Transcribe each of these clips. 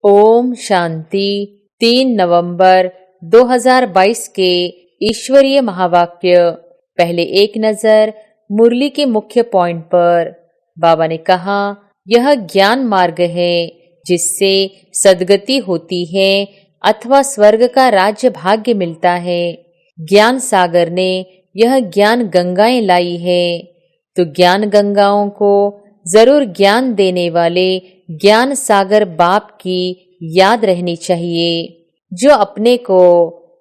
ओम शांति। 3 नवंबर 2022 के ईश्वरीय महावाक्य। पहले एक नजर मुरली के मुख्य पॉइंट पर। बाबा ने कहा, यह ज्ञान मार्ग है जिससे सद्गति होती है अथवा स्वर्ग का राज्य भाग्य मिलता है। ज्ञान सागर ने यह ज्ञान गंगाएं लाई है, तो ज्ञान गंगाओं को जरूर ज्ञान देने वाले ज्ञान सागर बाप की याद रहनी चाहिए। जो अपने को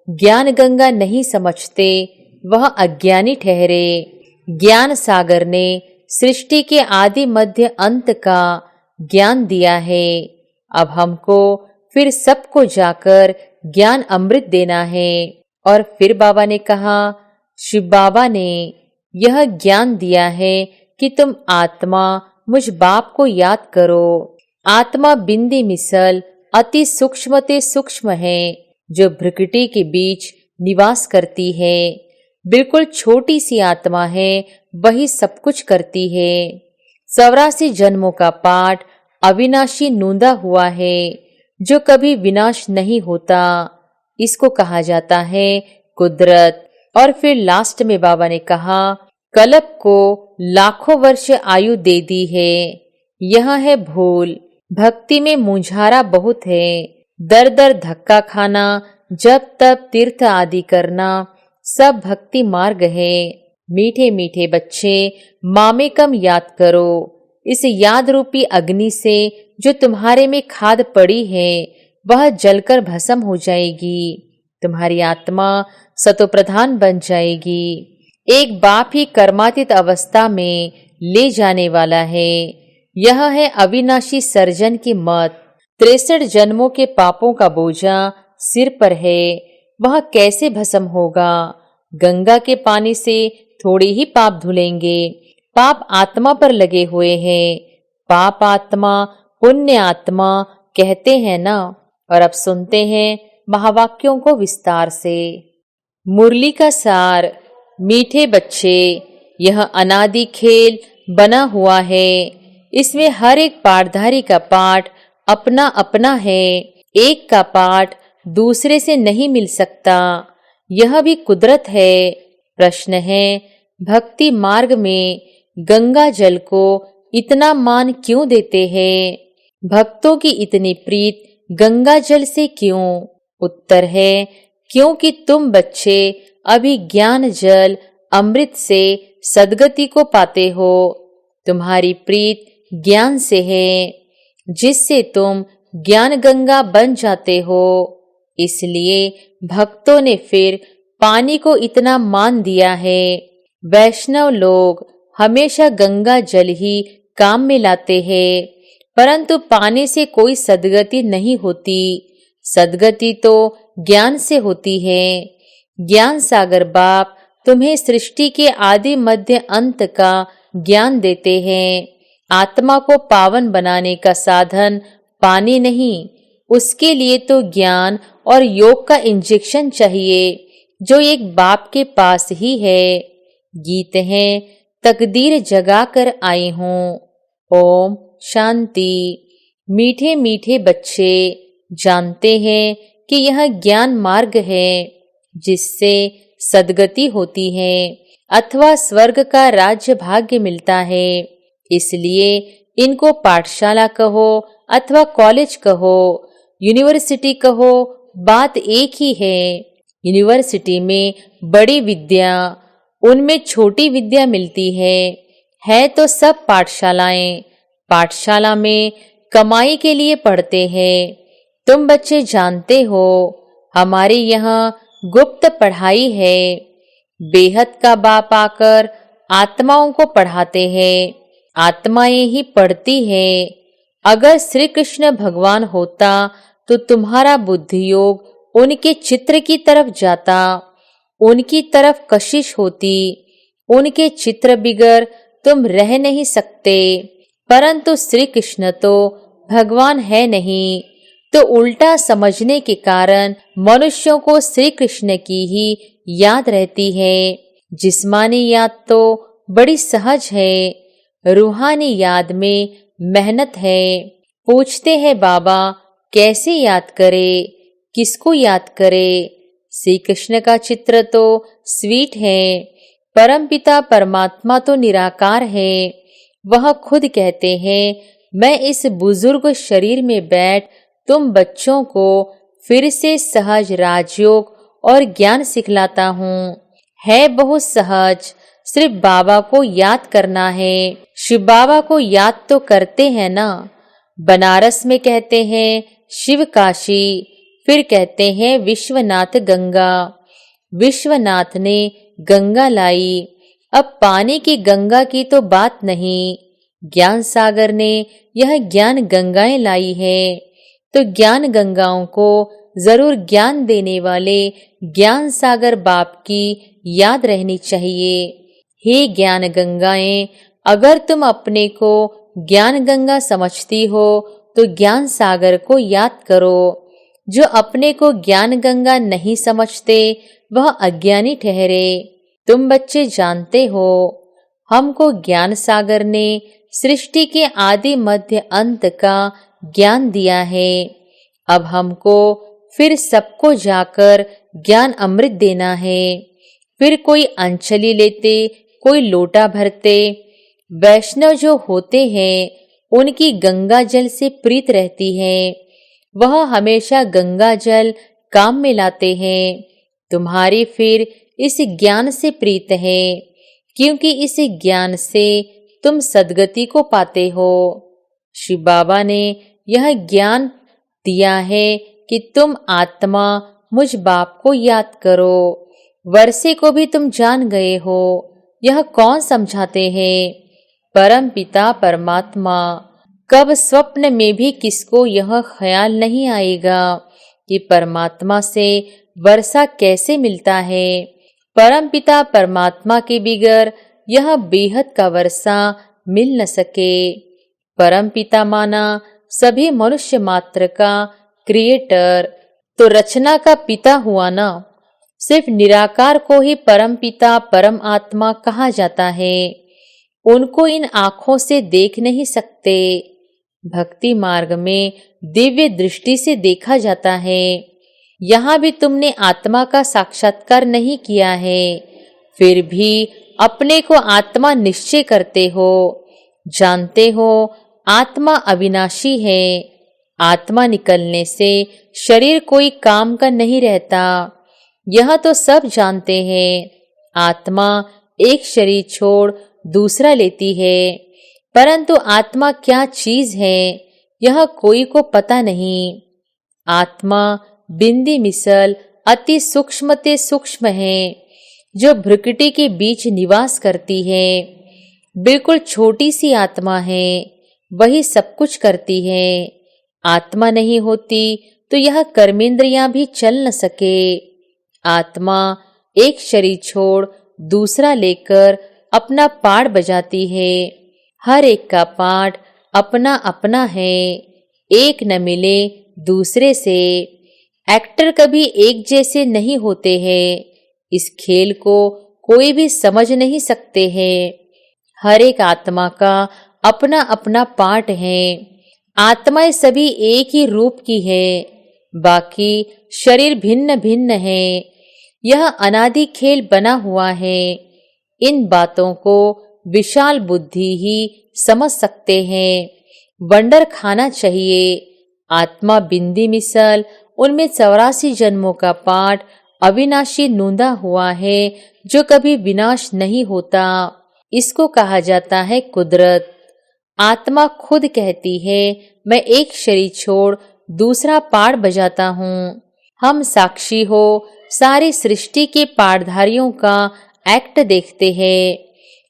ज्ञान गंगा नहीं समझते वह अज्ञानी ठहरे। ज्ञान सागर ने सृष्टि के आदि मध्य अंत का ज्ञान दिया है। अब हमको फिर सबको जाकर ज्ञान अमृत देना है। और फिर बाबा ने कहा, शिव बाबा ने यह ज्ञान दिया है कि तुम आत्मा मुझ बाप को याद करो। आत्मा बिंदी मिसल अति सूक्ष्मते सूक्ष्म है, जो भ्रुकुटी के बीच निवास करती है। बिल्कुल छोटी सी आत्मा है, वही सब कुछ करती है। 84 जन्मों का पाठ अविनाशी नूंदा हुआ है, जो कभी विनाश नहीं होता। इसको कहा जाता है कुदरत। और फिर लास्ट में बाबा ने कहा, कल्प को लाखों वर्ष आयु दे दी है। यह है भूल। भक्ति में मुंझारा बहुत है। दर दर धक्का खाना, जब तब तीर्थ आदि करना, सब भक्ति मार्ग है। मीठे मीठे बच्चे मामे कम याद करो। इस याद रूपी अग्नि से जो तुम्हारे में खाद पड़ी है वह जलकर भस्म हो जाएगी। तुम्हारी आत्मा सतोप्रधान बन जाएगी। एक बाप ही कर्मातीत अवस्था में ले जाने वाला है। यह है अविनाशी सर्जन की मत। 63 जन्मों के पापों का बोझा सिर पर है, वह कैसे भस्म होगा? गंगा के पानी से थोड़ी ही पाप धुलेंगे। पाप आत्मा पर लगे हुए हैं। पाप आत्मा पुण्य आत्मा कहते हैं ना। और अब सुनते हैं महावाक्यों को विस्तार से। मुरली का सार। मीठे बच्चे, यह अनादि खेल बना हुआ है। इसमें हर एक पाठधारी का पाठ अपना अपना है। एक का पाठ दूसरे से नहीं मिल सकता। यह भी कुदरत है। प्रश्न है, भक्ति मार्ग में गंगा जल को इतना मान क्यों देते हैं? भक्तों की इतनी प्रीत गंगा जल से क्यों? उत्तर है, क्योंकि तुम बच्चे अभी ज्ञान जल अमृत से सद्गति को पाते हो। तुम्हारी प्रीत ज्ञान से है, जिससे तुम ज्ञान गंगा बन जाते हो। इसलिए भक्तों ने फिर पानी को इतना मान दिया है। वैष्णव लोग हमेशा गंगा जल ही काम में लाते हैं, परंतु पानी से कोई सद्गति नहीं होती। सद्गति तो ज्ञान से होती है। ज्ञान सागर बाप तुम्हें सृष्टि के आदि मध्य अंत का ज्ञान देते हैं। आत्मा को पावन बनाने का साधन पानी नहीं, उसके लिए तो ज्ञान और योग का इंजेक्शन चाहिए, जो एक बाप के पास ही है। गीत है, तकदीर जगा कर आई हूँ। ओम शांति। मीठे मीठे बच्चे जानते हैं कि यह ज्ञान मार्ग है जिससे सद्गति होती है अथवा स्वर्ग का राज्य भाग्य मिलता है। इसलिए इनको पाठशाला कहो अथवा कॉलेज कहो, यूनिवर्सिटी कहो, बात एक ही है। यूनिवर्सिटी में बड़ी विद्या, उनमें छोटी विद्या मिलती है तो सब पाठशालाएं। पाठशाला में कमाई के लिए पढ़ते हैं। तुम बच्चे जानते हो, हमारे यहाँ गुप्त पढ़ाई है। बेहद का बाप आकर आत्माओं को पढ़ाते हैं। आत्माएं ही पढ़ती हैं। अगर श्री कृष्ण भगवान होता तो तुम्हारा बुद्धि योग उनके चित्र की तरफ जाता, उनकी तरफ कशिश होती। उनके चित्र बिगर तुम रह नहीं सकते। परंतु श्री कृष्ण तो भगवान है नहीं, तो उल्टा समझने के कारण मनुष्यों को श्री कृष्ण की ही याद रहती है। जिस्मानी याद तो बड़ी सहज है, रूहानी याद में मेहनत है। पूछते हैं बाबा, कैसे याद करे, किसको याद करे। श्री कृष्ण का चित्र तो स्वीट है, परमपिता परमात्मा तो निराकार है। वह खुद कहते हैं, मैं इस बुजुर्ग शरीर में बैठ तुम बच्चों को फिर से सहज राजयोग और ज्ञान सिखलाता हूँ। है बहुत सहज, सिर्फ बाबा को याद करना है। शिव बाबा को याद तो करते हैं ना। बनारस में कहते हैं शिव काशी, फिर कहते हैं विश्वनाथ गंगा। विश्वनाथ ने गंगा लाई, अब पानी की गंगा की तो बात नहीं। ज्ञान सागर ने यह ज्ञान गंगाएं लाई है, तो ज्ञान गंगाओं को जरूर ज्ञान देने वाले ज्ञान सागर बाप की याद रहनी चाहिए। हे ज्ञान गंगाएं, अगर तुम अपने को ज्ञान गंगा समझती हो तो ज्ञान सागर को याद करो। जो अपने को ज्ञान गंगा नहीं समझते वह अज्ञानी ठहरे। तुम बच्चे जानते हो, हमको ज्ञान सागर ने सृष्टि के आदि मध्य अंत का ज्ञान दिया है। अब हमको फिर सबको जाकर ज्ञान अमृत देना है। फिर कोई अंचली लेते, कोई लोटा भरते। वैष्णव जो होते हैं उनकी गंगा जल से प्रीत रहती है, वह हमेशा गंगा जल काम में लाते हैं। तुम्हारी फिर इस ज्ञान से प्रीत है, क्योंकि इस ज्ञान से तुम सद्गति को पाते हो। शिव बाबा ने यह ज्ञान दिया है कि तुम आत्मा मुझ बाप को याद करो। वर्षे को भी तुम जान गए हो, यह कौन समझाते हैं? परम पिता परमात्मा। कब स्वप्न में भी किसको यह ख्याल नहीं आएगा कि परमात्मा से वर्षा कैसे मिलता है। परम पिता परमात्मा के बिगर यह बेहद का वर्षा मिल न सके। परम पिता माना सभी मनुष्य मात्र का क्रिएटर, तो रचना का पिता हुआ ना। सिर्फ निराकार को ही परम पिता परम आत्मा कहा जाता है। उनको इन आँखों से देख नहीं सकते। भक्ति मार्ग में दिव्य दृष्टि से देखा जाता है। यहाँ भी तुमने आत्मा का साक्षात्कार नहीं किया है, फिर भी अपने को आत्मा निश्चय करते हो। जानते हो आत्मा अविनाशी है। आत्मा निकलने से शरीर कोई काम का नहीं रहता, यह तो सब जानते हैं। आत्मा एक शरीर छोड़ दूसरा लेती है, परंतु आत्मा क्या चीज है यह कोई को पता नहीं। आत्मा बिंदी मिसल अति सूक्ष्मते सूक्ष्म है, जो भ्रुकुटी के बीच निवास करती है। बिल्कुल छोटी सी आत्मा है, वही सब कुछ करती है। आत्मा नहीं होती तो यह कर्मेंद्रियां भी चल न सके। आत्मा एक शरीर छोड़ दूसरा लेकर अपना पाठ बजाती है। हर एक का पाठ अपना अपना है, एक न मिले दूसरे से। एक्टर कभी एक जैसे नहीं होते हैं, इस खेल को कोई भी समझ नहीं सकते हैं। हर एक आत्मा का अपना अपना पाठ है। आत्माएं सभी एक ही रूप की है, बाकी शरीर भिन्न भिन्न है। यह अनादि खेल बना हुआ है। इन बातों को विशाल बुद्धि ही समझ सकते हैं। वंडर खाना चाहिए। आत्मा बिंदी मिसल उनमें 84 जन्मों का पाठ अविनाशी नूंदा हुआ है, जो कभी विनाश नहीं होता। इसको कहा जाता है कुदरत। आत्मा खुद कहती है, मैं एक शरीर छोड़ दूसरा पाठ बजाता हूँ। हम साक्षी हो सारी सृष्टि के पाठधारियों का एक्ट देखते हैं।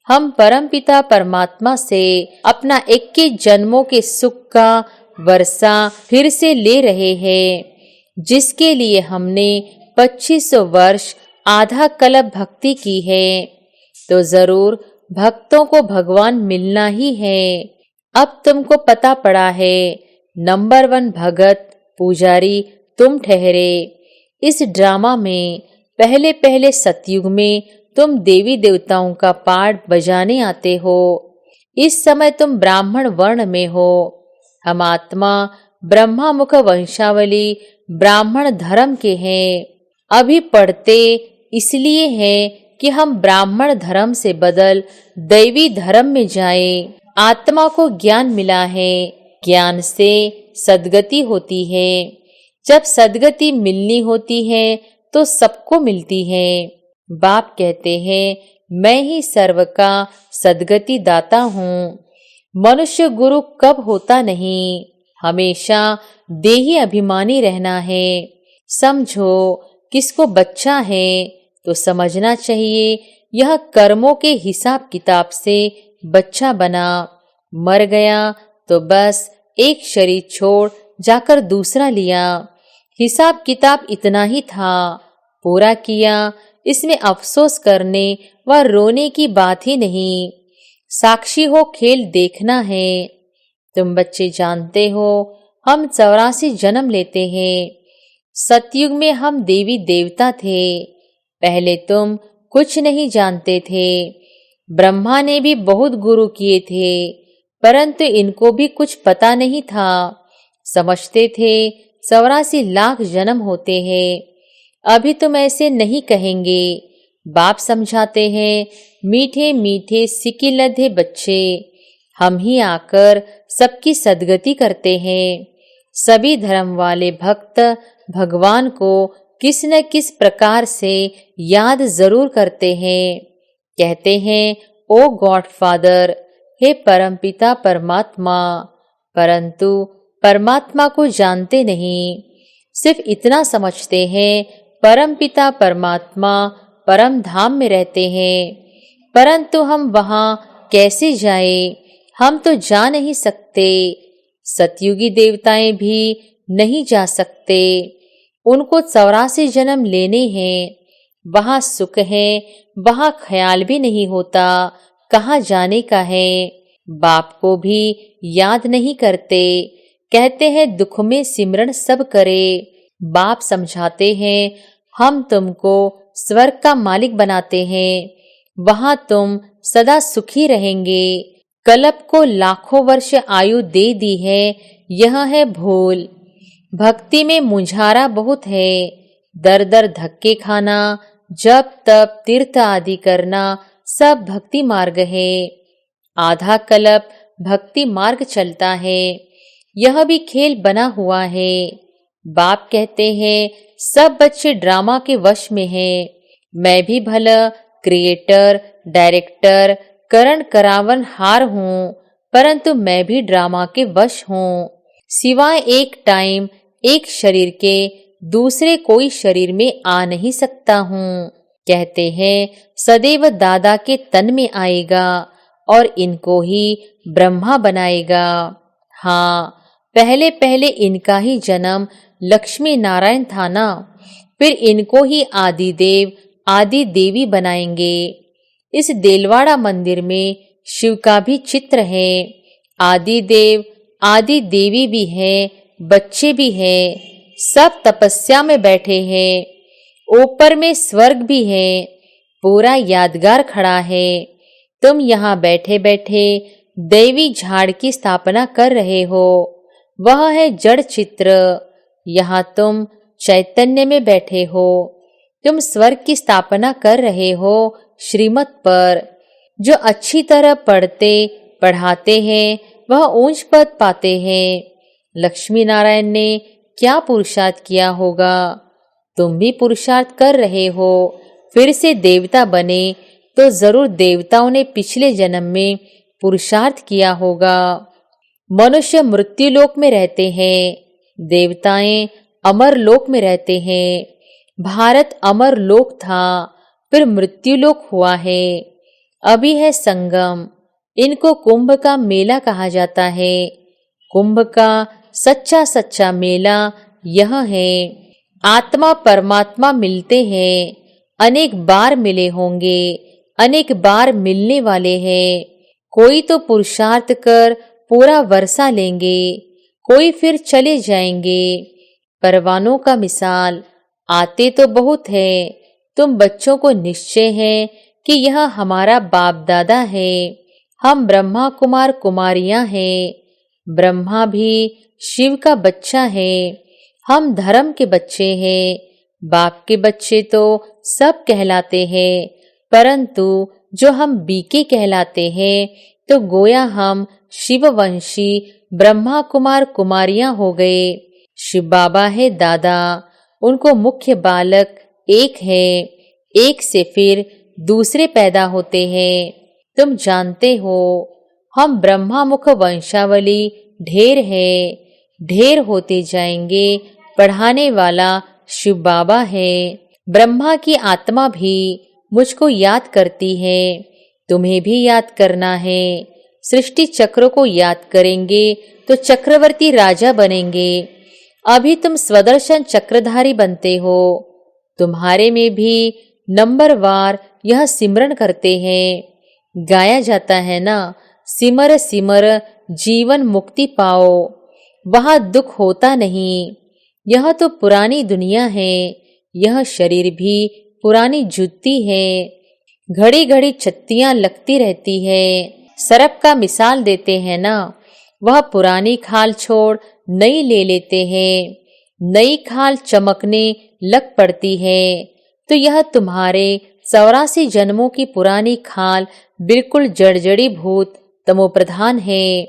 हम परमपिता परमात्मा से अपना 21 जन्मों के सुख का वर्षा फिर से ले रहे हैं, जिसके लिए हमने 2500 वर्ष आधा कल्प भक्ति की है। तो जरूर भक्तों को भगवान मिलना ही है। अब तुमको पता पड़ा है, नंबर 1 भगत पुजारी तुम ठहरे। इस ड्रामा में पहले पहले सतयुग में तुम देवी देवताओं का पाठ बजाने आते हो। इस समय तुम ब्राह्मण वर्ण में हो। हम आत्मा ब्रह्मा मुख वंशावली ब्राह्मण धर्म के हैं। अभी पढ़ते इसलिए हैं कि हम ब्राह्मण धर्म से बदल दैवी धर्म में जाएं। आत्मा को ज्ञान मिला है, ज्ञान से सद्गति होती है। जब सद्गति मिलनी होती है तो सबको मिलती है। बाप कहते हैं, मैं ही सर्व का सद्गति दाता हूँ। मनुष्य गुरु कब होता नहीं, हमेशा देही अभिमानी रहना है। समझो, किसको बच्चा है तो समझना चाहिए यह कर्मों के हिसाब किताब से बच्चा बना। मर गया तो बस एक शरीर छोड़ जाकर दूसरा लिया। हिसाब किताब इतना ही था, पूरा किया। इसमें अफसोस करने व रोने की बात ही नहीं। साक्षी हो खेल देखना है। तुम बच्चे जानते हो, हम 84 जन्म लेते हैं। सतयुग में हम देवी देवता थे। पहले तुम कुछ नहीं जानते थे। ब्रह्मा ने भी बहुत गुरु किए थे, परंतु इनको भी कुछ पता नहीं था। समझते थे 84 लाख जन्म होते हैं। अभी तुम ऐसे नहीं कहेंगे। बाप समझाते हैं, मीठे मीठे सिक्के लधे बच्चे, हम ही आकर सबकी सद्गति करते हैं। सभी धर्म वाले भक्त भगवान को किस न किस प्रकार से याद जरूर करते हैं। कहते हैं, ओ गॉड फादर, हे परमपिता परमात्मा, परंतु परमात्मा को जानते नहीं। सिर्फ इतना समझते हैं परमपिता परमात्मा परम धाम में रहते हैं, परंतु हम वहां कैसे जाएं? हम तो जा नहीं सकते। सतयुगी देवताएं भी नहीं जा सकते। उनको 84 जन्म लेने हैं। वहां सुख है, वहां ख्याल भी नहीं होता कहाँ जाने का है। बाप को भी याद नहीं करते। कहते हैं दुख में सिमरन सब करे। बाप समझाते हैं, हम तुमको स्वर्ग का मालिक बनाते हैं। वहां तुम सदा सुखी रहेंगे। कल्प को लाखों वर्ष आयु दे दी है, यह है भूल। भक्ति में मुंझारा बहुत है। दर दर धक्के खाना, जप तप तीर्थ आदि करना सब भक्ति मार्ग है। आधा कल्प भक्ति मार्ग चलता है। यह भी खेल बना हुआ है। बाप कहते हैं, सब बच्चे ड्रामा के वश में हैं। मैं भी भला क्रिएटर, डायरेक्टर, करण करावन हार हूँ, परंतु मैं भी ड्रामा के वश हूँ। सिवाय एक टाइम एक शरीर के दूसरे कोई शरीर में आ नहीं सकता हूँ। कहते हैं, सदैव दादा के तन में आएगा और इनको ही ब्रह्मा बनाएगा। हाँ, पहले पहले इनका ही जन्म लक्ष्मी नारायण था ना, फिर इनको ही आदि देव आदि देवी बनाएंगे। इस देलवाड़ा मंदिर में शिव का भी चित्र है। आदि देव आदि देवी भी है, बच्चे भी हैं, सब तपस्या में बैठे हैं। ऊपर में स्वर्ग भी है, पूरा यादगार खड़ा है। तुम यहाँ बैठे बैठे देवी झाड़ की स्थापना कर रहे हो, वह है जड़ चित्र। यहाँ तुम चैतन्य में बैठे हो। तुम स्वर्ग की स्थापना कर रहे हो श्रीमत पर। जो अच्छी तरह पढ़ते पढ़ाते हैं वह ऊंच पद पाते हैं। लक्ष्मी नारायण ने क्या पुरुषार्थ किया होगा? तुम भी पुरुषार्थ कर रहे हो। फिर से देवता बने तो जरूर देवताओं ने पिछले जन्म में पुरुषार्थ किया होगा। मनुष्य मृत्यु लोक में रहते हैं, देवताएं अमर लोक में रहते हैं। भारत अमर लोक था, फिर मृत्यु लोक हुआ है। अभी है संगम। इनको कुंभ का मेला कहा जाता है। कुंभ का सच्चा सच्चा मेला यह है। आत्मा परमात्मा मिलते हैं, अनेक बार मिले होंगे, अनेक बार मिलने वाले हैं। कोई तो पुरुषार्थ कर पूरा वर्षा लेंगे, कोई फिर चले जाएंगे। परवानों का मिसाल आते तो बहुत है। तुम बच्चों को निश्चय है कि यह हमारा बाप दादा है। हम ब्रह्मा कुमार कुमारियां हैं। ब्रह्मा भी शिव का बच्चा है। हम धर्म के बच्चे हैं। बाप के बच्चे तो सब कहलाते हैं, परंतु जो हम बीके कहलाते हैं तो गोया हम शिववंशी ब्रह्मा कुमार कुमारियां हो गए। शिव बाबा है दादा, उनको मुख्य बालक एक है, एक से फिर दूसरे पैदा होते हैं। तुम जानते हो हम ब्रह्मा मुख वंशावली ढेर है, ढेर होते जाएंगे। पढ़ाने वाला शिव बाबा है। ब्रह्मा की आत्मा भी मुझको याद करती है, तुम्हें भी याद करना है। सृष्टि चक्र को याद करेंगे तो चक्रवर्ती राजा बनेंगे। अभी तुम स्वदर्शन चक्रधारी बनते हो। तुम्हारे में भी नंबरवार यह सिमरन करते हैं। गाया जाता है ना, सिमर सिमर जीवन मुक्ति पाओ। वहां दुख होता नहीं। यह तो पुरानी दुनिया है। यह शरीर भी पुरानी जुत्ती है। घड़ी घड़ी छत्तियां लगती रहती है। सरप का मिसाल देते हैं ना, वह पुरानी खाल छोड़ नई ले लेते हैं। नई खाल चमकने लग पड़ती है तो यह तुम्हारे 84 जन्मों की पुरानी खाल बिल्कुल जड़जड़ी भूत तमोप्रधान है।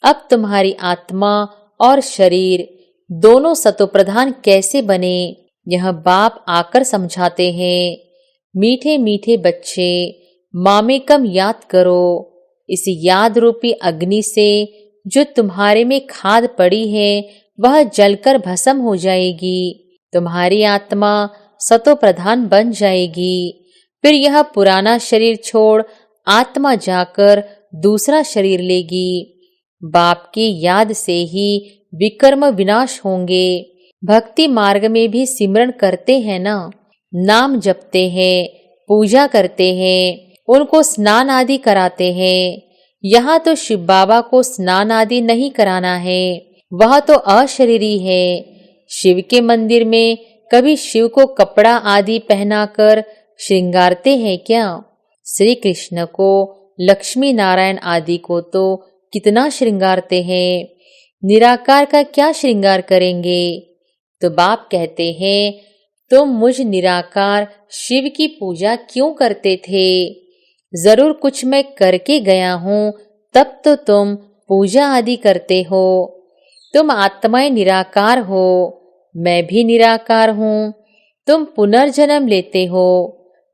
अब तुम्हारी आत्मा और शरीर दोनों सतोप्रधान कैसे बने, यह बाप आकर समझाते हैं। मीठे मीठे बच्चे, मामेकम याद करो। इस याद रूपी अग्नि से जो तुम्हारे में खाद पड़ी है वह जलकर भस्म हो जाएगी। तुम्हारी आत्मा सतोप्रधान बन जाएगी। फिर यह पुराना शरीर छोड़ आत्मा जाकर दूसरा शरीर लेगी। बाप की याद से ही विकर्म विनाश होंगे। भक्ति मार्ग में भी सिमरन करते हैं ना, नाम जपते हैं, पूजा करते हैं, उनको स्नान आदि कराते हैं। यहाँ तो शिव बाबा को स्नान आदि नहीं कराना है, वह तो अशरीरी है। शिव के मंदिर में कभी शिव को कपड़ा आदि पहनाकर श्रृंगारते हैं क्या? श्री कृष्ण को, लक्ष्मी नारायण आदि को तो कितना श्रृंगारते हैं। निराकार का क्या श्रृंगार करेंगे? तो बाप कहते हैं, तुम मुझ निराकार शिव की पूजा क्यों करते थे? जरूर कुछ मैं करके गया हूँ, तब तो तुम पूजा आदि करते हो। तुम आत्माएं निराकार हो, मैं भी निराकार हूँ। तुम पुनर्जन्म लेते हो,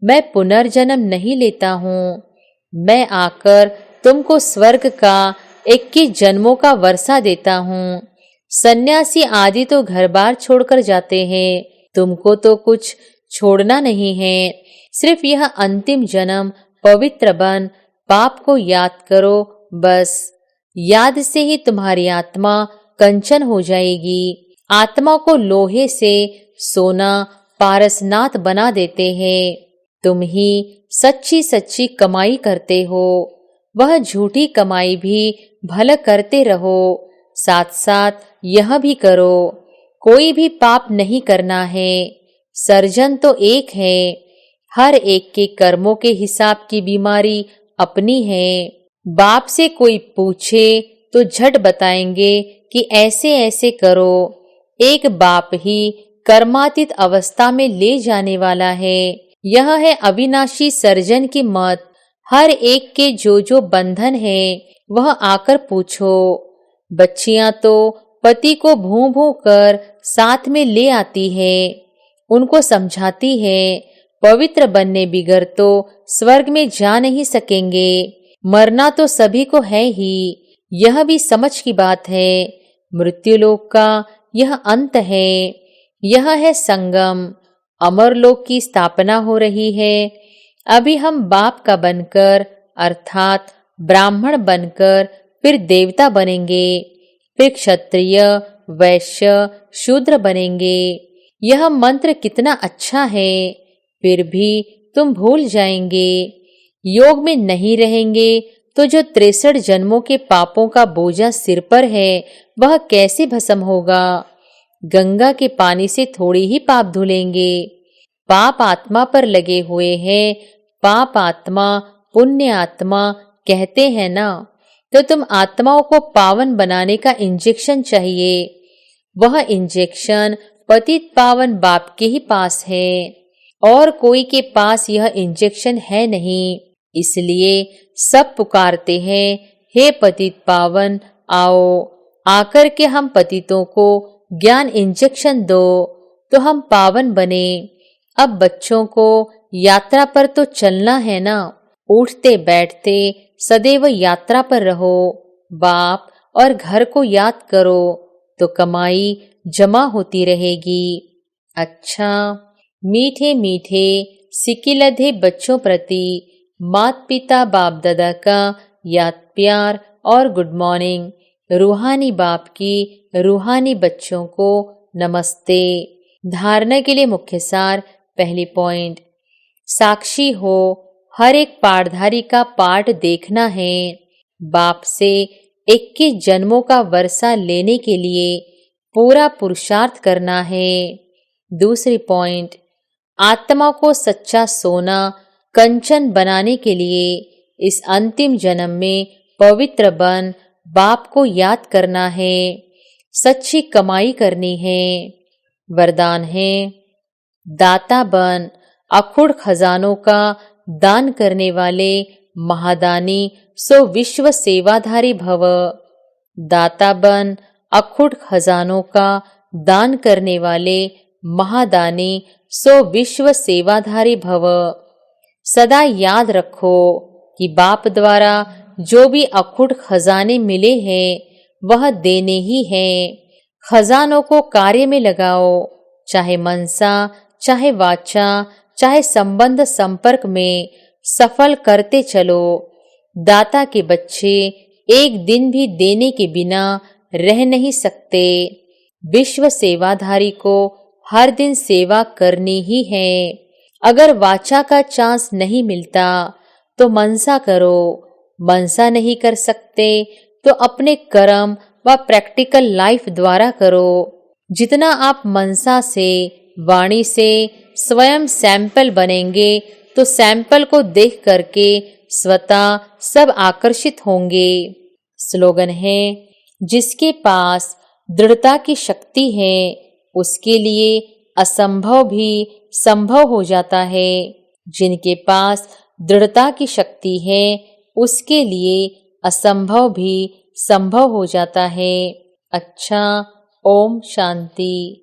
मैं पुनर्जन्म नहीं लेता हूँ। मैं आकर तुमको स्वर्ग का 21 जन्मों का वर्षा देता हूँ। सन्यासी आदि तो घर बार छोड़कर जाते हैं, तुमको तो कुछ छोड़ना नहीं है। सिर्फ यह अंतिम जन्म पवित्र बन पाप को याद करो, बस। याद से ही तुम्हारी आत्मा कंचन हो जाएगी। आत्मा को लोहे से सोना पारसनाथ बना देते हैं। तुम ही सच्ची सच्ची कमाई करते हो, वह झूठी कमाई भी भला करते रहो। साथ साथ यह भी करो, कोई भी पाप नहीं करना है। सर्जन तो एक है, हर एक के कर्मों के हिसाब की बीमारी अपनी है। बाप से कोई पूछे तो झट बताएंगे कि ऐसे ऐसे करो। एक बाप ही कर्मातीत अवस्था में ले जाने वाला है। यह है अविनाशी सर्जन की मत। हर एक के जो बंधन है वह आकर पूछो। बच्चियां तो पति को भूं भूं कर साथ में ले आती है, उनको समझाती है पवित्र बनने बिगर तो स्वर्ग में जा नहीं सकेंगे। मरना तो सभी को है ही, यह भी समझ की बात है। मृत्युलोक का यह अंत है, यह है संगम। अमरलोक की स्थापना हो रही है। अभी हम बाप का बनकर अर्थात ब्राह्मण बनकर फिर देवता बनेंगे, फिर क्षत्रिय, वैश्य, शूद्र बनेंगे। यह मंत्र कितना अच्छा है, फिर भी तुम भूल जाएंगे। योग में नहीं रहेंगे तो जो 63 जन्मों के पापों का बोझा सिर पर है वह कैसे भस्म होगा? गंगा के पानी से थोड़ी ही पाप धुलेंगे। पाप आत्मा पर लगे हुए हैं। पाप आत्मा पुण्य आत्मा कहते हैं ना। तो तुम आत्माओं को पावन बनाने का इंजेक्शन चाहिए। वह इंजेक्शन पतित पावन बाप के ही पास है और कोई के पास यह इंजेक्शन है नहीं। इसलिए सब पुकारते हैं, हे पतित पावन आओ, आकर के हम पतितों को ज्ञान इंजेक्शन दो तो हम पावन बने। अब बच्चों को यात्रा पर तो चलना है ना, उठते बैठते सदैव यात्रा पर रहो। बाप और घर को याद करो तो कमाई जमा होती रहेगी। अच्छा, मीठे मीठे सिकिलधे बच्चों प्रति माता पिता बाप दादा का याद प्यार और गुड मॉर्निंग। रूहानी बाप की रूहानी बच्चों को नमस्ते। धारणा के लिए मुख्य सार। पहली पॉइंट, साक्षी हो, हर एक पाठधारी का पाठ देखना है। बाप से 21 जन्मों का वर्षा लेने के लिए पूरा पुरुषार्थ करना है। दूसरी पॉइंट, आत्मा को सच्चा सोना कंचन बनाने के लिए इस अंतिम जन्म में पवित्र बन बाप को याद करना है, सच्ची कमाई करनी है। वरदान है, दाता बन, अखुड़ खजानों का दान करने वाले महादानी सो विश्व सेवाधारी भव। दाता बन, अखुड़ खजानों का दान करने वाले महादानी सो विश्व सेवाधारी भव। सदा याद रखो कि बाप द्वारा जो भी अखुड़ खजाने मिले हैं वह देने ही हैं। खजानों को कार्य में लगाओ, चाहे मनसा, चाहे वाचा, चाहे संबंध संपर्क में सफल करते चलो। दाता के बच्चे एक दिन भी देने के बिना रह नहीं सकते। विश्व सेवाधारी को हर दिन सेवा करनी ही है। अगर वाचा का चांस नहीं मिलता तो मनसा करो। मनसा नहीं कर सकते तो अपने कर्म व प्रैक्टिकल लाइफ द्वारा करो। जितना आप मनसा से, वाणी से स्वयं सैंपल बनेंगे तो सैंपल को देख करके स्वतः सब आकर्षित होंगे। स्लोगन है, जिसके पास दृढ़ता की शक्ति है उसके लिए असंभव भी संभव हो जाता है। जिनके पास दृढ़ता की शक्ति है उसके लिए असंभव भी संभव हो जाता है। अच्छा, ओम शांति।